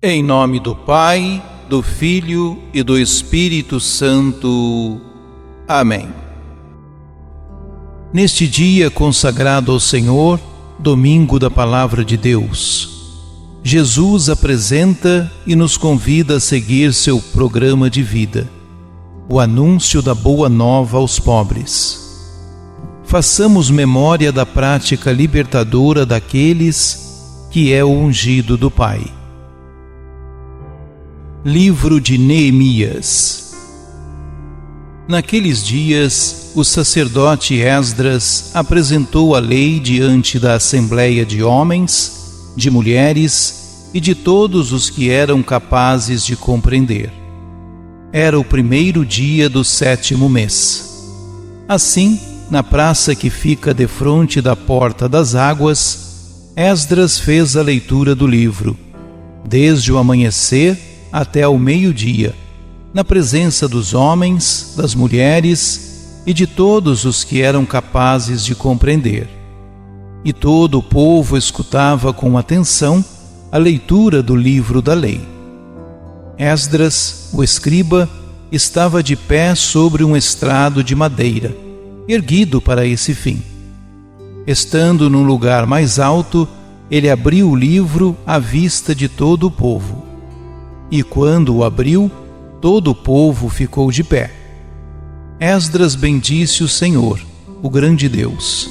Em nome do Pai, do Filho e do Espírito Santo. Amém. Neste dia consagrado ao Senhor, domingo da Palavra de Deus, Jesus apresenta e nos convida a seguir seu programa de vida, o anúncio da Boa Nova aos pobres. Façamos memória da prática libertadora daqueles que é o ungido do Pai. Livro de Neemias. Naqueles dias, o sacerdote Esdras apresentou a lei diante da assembleia de homens, de mulheres e de todos os que eram capazes de compreender. Era o primeiro dia do 7º mês. Assim, na praça que fica defronte da Porta das Águas, Esdras fez a leitura do livro, desde o amanhecer até ao meio-dia, na presença dos homens, das mulheres e de todos os que eram capazes de compreender. E todo o povo escutava com atenção a leitura do livro da lei. Esdras, o escriba, estava de pé sobre um estrado de madeira, erguido para esse fim. Estando num lugar mais alto, ele abriu o livro à vista de todo o povo. E quando o abriu, todo o povo ficou de pé. Esdras bendisse o Senhor, o grande Deus.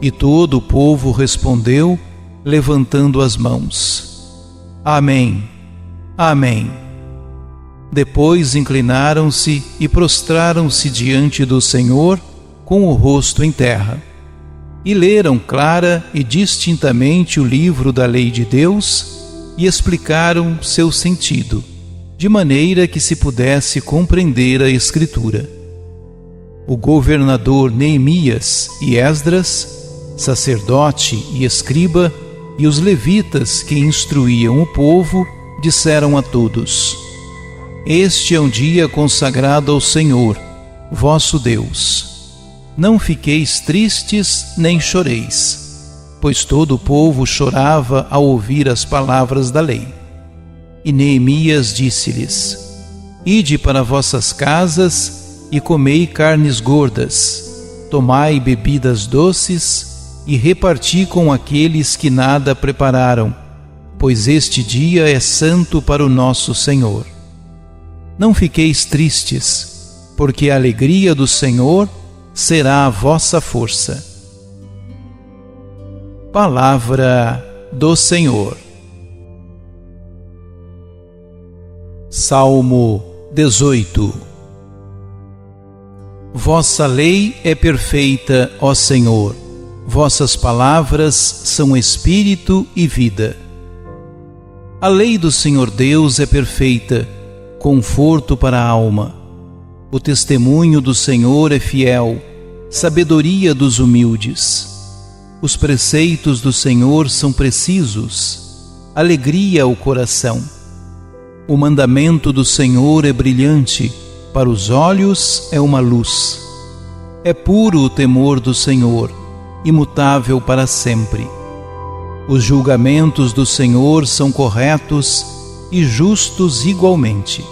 E todo o povo respondeu, levantando as mãos: Amém, Amém. Depois inclinaram-se e prostraram-se diante do Senhor com o rosto em terra. E leram clara e distintamente o livro da lei de Deus e explicaram seu sentido, de maneira que se pudesse compreender a Escritura. O governador Neemias e Esdras, sacerdote e escriba, e os levitas que instruíam o povo, disseram a todos: Este é um dia consagrado ao Senhor, vosso Deus. Não fiqueis tristes nem choreis, pois todo o povo chorava ao ouvir as palavras da lei. E Neemias disse-lhes: Ide para vossas casas e comei carnes gordas, tomai bebidas doces e reparti com aqueles que nada prepararam, pois este dia é santo para o nosso Senhor. Não fiqueis tristes, porque a alegria do Senhor será a vossa força. Palavra do Senhor. Salmo 18. Vossa lei é perfeita, ó Senhor, vossas palavras são espírito e vida. A lei do Senhor Deus é perfeita, conforto para a alma. O testemunho do Senhor é fiel, sabedoria dos humildes. Os preceitos do Senhor são precisos, alegria ao coração. O mandamento do Senhor é brilhante, para os olhos é uma luz. É puro o temor do Senhor, imutável para sempre. Os julgamentos do Senhor são corretos e justos igualmente.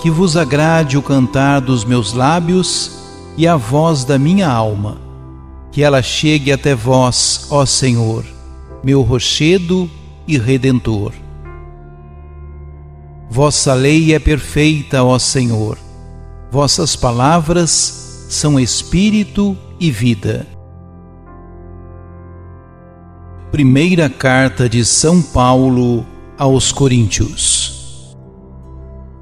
Que vos agrade o cantar dos meus lábios e a voz da minha alma. Que ela chegue até vós, ó Senhor, meu rochedo e redentor. Vossa lei é perfeita, ó Senhor, vossas palavras são espírito e vida. Primeira carta de São Paulo aos Coríntios.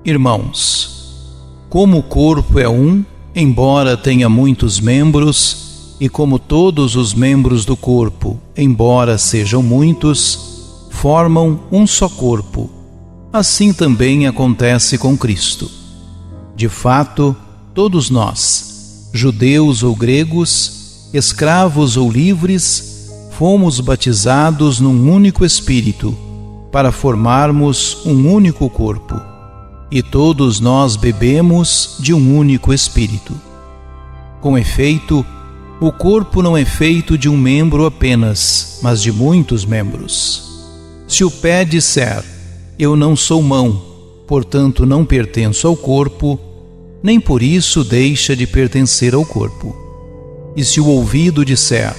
Irmãos, como o corpo é um, embora tenha muitos membros, e como todos os membros do corpo, embora sejam muitos, formam um só corpo, assim também acontece com Cristo. De fato, todos nós, judeus ou gregos, escravos ou livres, fomos batizados num único Espírito, para formarmos um único corpo, e todos nós bebemos de um único Espírito. Com efeito, o corpo não é feito de um membro apenas, mas de muitos membros. Se o pé disser, eu não sou mão, portanto não pertenço ao corpo, nem por isso deixa de pertencer ao corpo. E se o ouvido disser,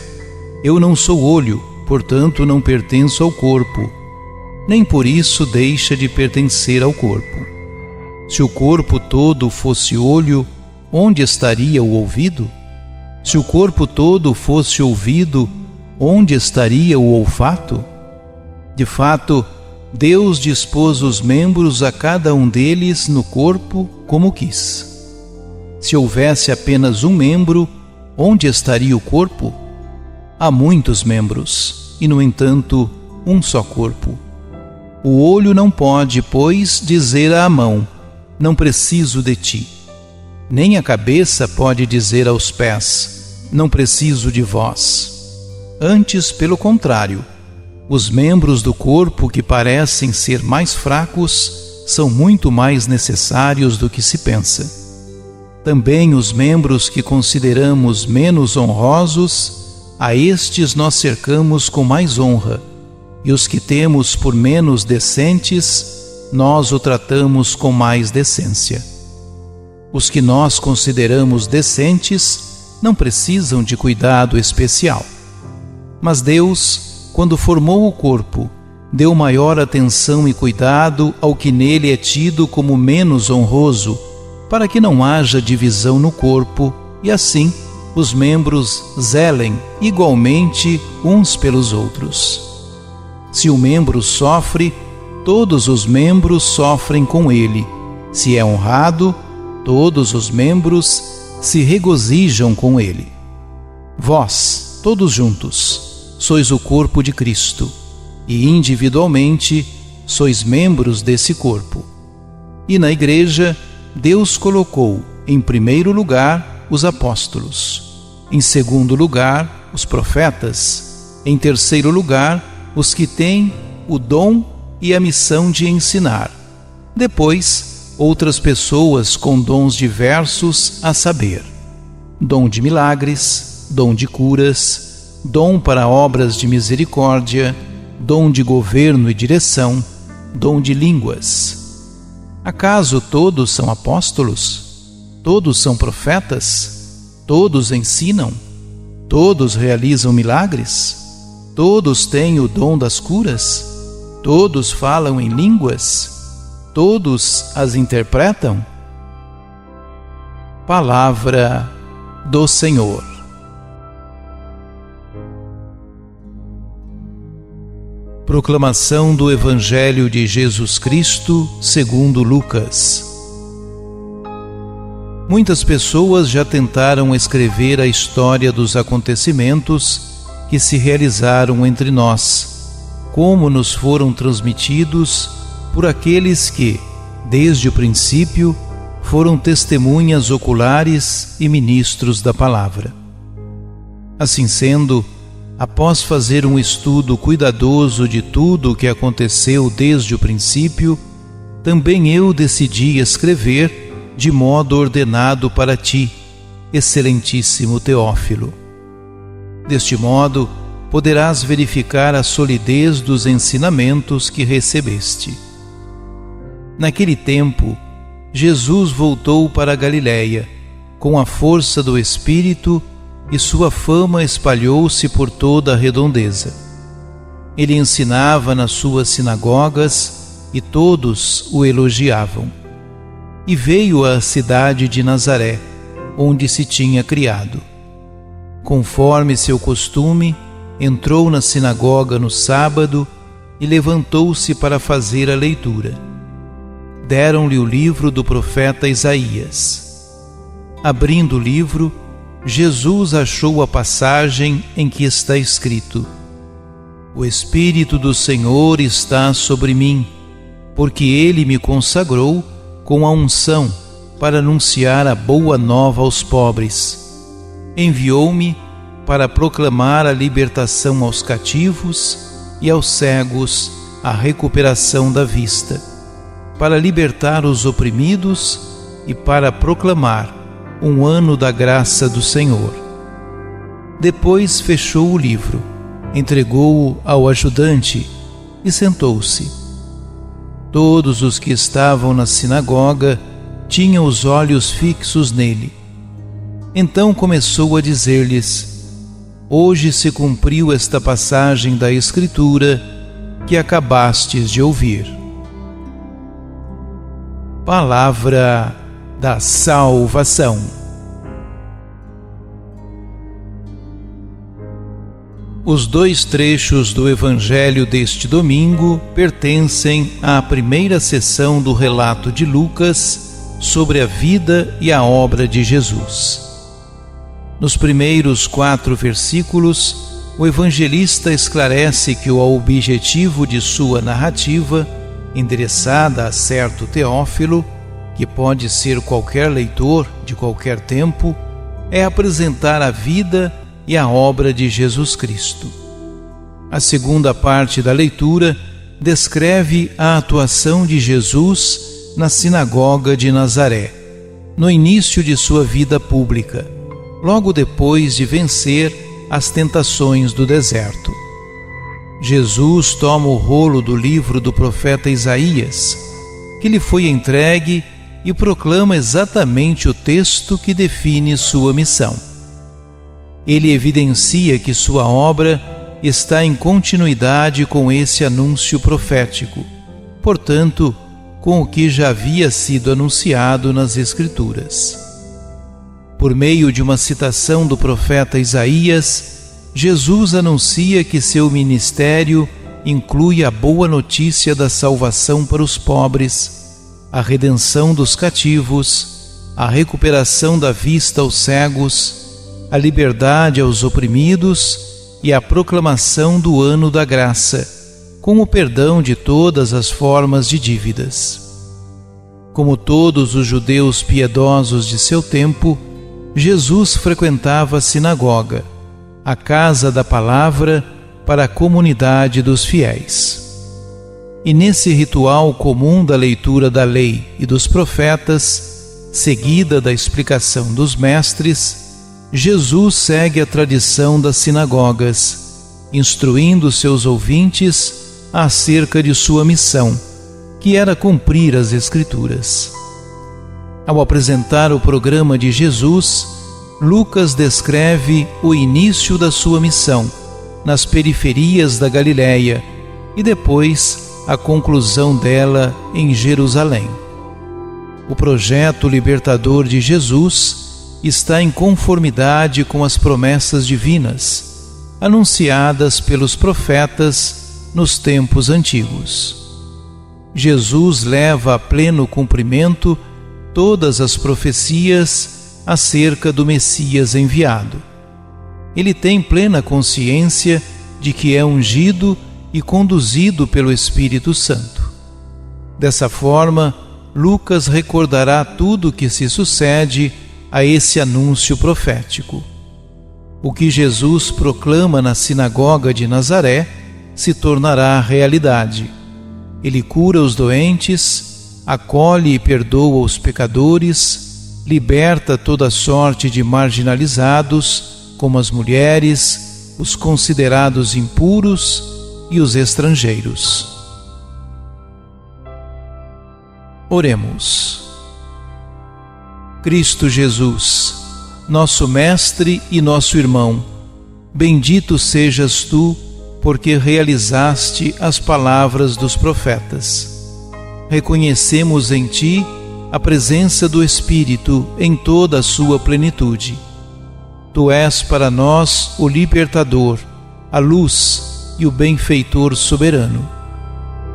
eu não sou olho, portanto não pertenço ao corpo, nem por isso deixa de pertencer ao corpo. Se o corpo todo fosse olho, onde estaria o ouvido? Se o corpo todo fosse ouvido, onde estaria o olfato? De fato, Deus dispôs os membros a cada um deles no corpo como quis. Se houvesse apenas um membro, onde estaria o corpo? Há muitos membros, e no entanto, um só corpo. O olho não pode, pois, dizer à mão, não preciso de ti. Nem a cabeça pode dizer aos pés, não preciso de vós. Antes, pelo contrário, os membros do corpo que parecem ser mais fracos são muito mais necessários do que se pensa. Também os membros que consideramos menos honrosos, a estes nós cercamos com mais honra, e os que temos por menos decentes, nós o tratamos com mais decência. Os que nós consideramos decentes não precisam de cuidado especial. Mas Deus, quando formou o corpo, deu maior atenção e cuidado ao que nele é tido como menos honroso, para que não haja divisão no corpo e assim os membros zelem igualmente uns pelos outros. Se o membro sofre, todos os membros sofrem com ele. Se é honrado, todos os membros se regozijam com ele. Vós, todos juntos, sois o corpo de Cristo, e individualmente sois membros desse corpo. E na igreja, Deus colocou, em primeiro lugar, os apóstolos, em segundo lugar, os profetas, em terceiro lugar, os que têm o dom e a missão de ensinar. Depois, outras pessoas com dons diversos, a saber, dom de milagres, dom de curas, dom para obras de misericórdia, dom de governo e direção, dom de línguas. Acaso todos são apóstolos? Todos são profetas? Todos ensinam? Todos realizam milagres? Todos têm o dom das curas? Todos falam em línguas? Todos as interpretam? Palavra do Senhor. Proclamação do Evangelho de Jesus Cristo segundo Lucas. Muitas pessoas já tentaram escrever a história dos acontecimentos que se realizaram entre nós, como nos foram transmitidos por aqueles que, desde o princípio, foram testemunhas oculares e ministros da palavra. Assim sendo, após fazer um estudo cuidadoso de tudo o que aconteceu desde o princípio, também eu decidi escrever de modo ordenado para ti, excelentíssimo Teófilo. Deste modo, poderás verificar a solidez dos ensinamentos que recebeste. Naquele tempo, Jesus voltou para a Galiléia, com a força do Espírito, e sua fama espalhou-se por toda a redondeza. Ele ensinava nas suas sinagogas e todos o elogiavam. E veio à cidade de Nazaré, onde se tinha criado. Conforme seu costume, entrou na sinagoga no sábado e levantou-se para fazer a leitura. Deram-lhe o livro do profeta Isaías. Abrindo o livro, Jesus achou a passagem em que está escrito: O Espírito do Senhor está sobre mim, porque Ele me consagrou com a unção para anunciar a boa nova aos pobres. Enviou-me para proclamar a libertação aos cativos e aos cegos a recuperação da vista, para libertar os oprimidos e para proclamar um ano da graça do Senhor. Depois fechou o livro, entregou-o ao ajudante e sentou-se. Todos os que estavam na sinagoga tinham os olhos fixos nele. Então começou a dizer-lhes: Hoje se cumpriu esta passagem da Escritura que acabastes de ouvir. Palavra da salvação. Os dois trechos do Evangelho deste domingo pertencem à primeira sessão do relato de Lucas sobre a vida e a obra de Jesus. Nos primeiros 4 versículos, o evangelista esclarece que o objetivo de sua narrativa, endereçada a certo Teófilo, que pode ser qualquer leitor de qualquer tempo, é apresentar a vida e a obra de Jesus Cristo. A segunda parte da leitura descreve a atuação de Jesus na sinagoga de Nazaré, no início de sua vida pública, logo depois de vencer as tentações do deserto. Jesus toma o rolo do livro do profeta Isaías, que lhe foi entregue, e proclama exatamente o texto que define sua missão. Ele evidencia que sua obra está em continuidade com esse anúncio profético, portanto, com o que já havia sido anunciado nas Escrituras. Por meio de uma citação do profeta Isaías, Jesus anuncia que seu ministério inclui a boa notícia da salvação para os pobres, a redenção dos cativos, a recuperação da vista aos cegos, a liberdade aos oprimidos e a proclamação do ano da graça, com o perdão de todas as formas de dívidas. Como todos os judeus piedosos de seu tempo, Jesus frequentava a sinagoga, a casa da palavra para a comunidade dos fiéis. E nesse ritual comum da leitura da lei e dos profetas, seguida da explicação dos mestres, Jesus segue a tradição das sinagogas, instruindo seus ouvintes acerca de sua missão, que era cumprir as Escrituras. Ao apresentar o programa de Jesus, Lucas descreve o início da sua missão, nas periferias da Galiléia, e depois a conclusão dela em Jerusalém. O projeto libertador de Jesus está em conformidade com as promessas divinas, anunciadas pelos profetas nos tempos antigos. Jesus leva a pleno cumprimento todas as profecias acerca do Messias enviado. Ele tem plena consciência de que é ungido e conduzido pelo Espírito Santo. Dessa forma, Lucas recordará tudo o que se sucede a esse anúncio profético. O que Jesus proclama na sinagoga de Nazaré se tornará realidade. Ele cura os doentes, acolhe e perdoa os pecadores, liberta toda sorte de marginalizados, como as mulheres, os considerados impuros e os estrangeiros. Oremos. Cristo Jesus, nosso Mestre e nosso Irmão, bendito sejas Tu, porque realizaste as palavras dos profetas. Reconhecemos em Ti a presença do Espírito em toda a sua plenitude. Tu és para nós o libertador, a luz e o benfeitor soberano.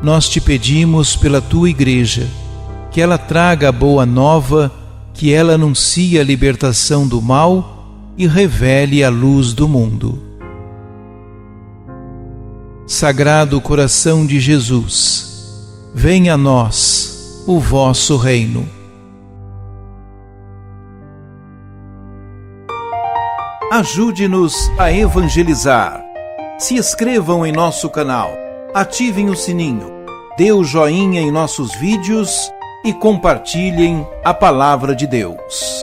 Nós te pedimos pela Tua Igreja, que ela traga a boa nova, que ela anuncie a libertação do mal e revele a luz do mundo. Sagrado Coração de Jesus, venha a nós o vosso reino. Ajude-nos a evangelizar. Se inscrevam em nosso canal, ativem o sininho, dê o joinha em nossos vídeos e compartilhem a palavra de Deus.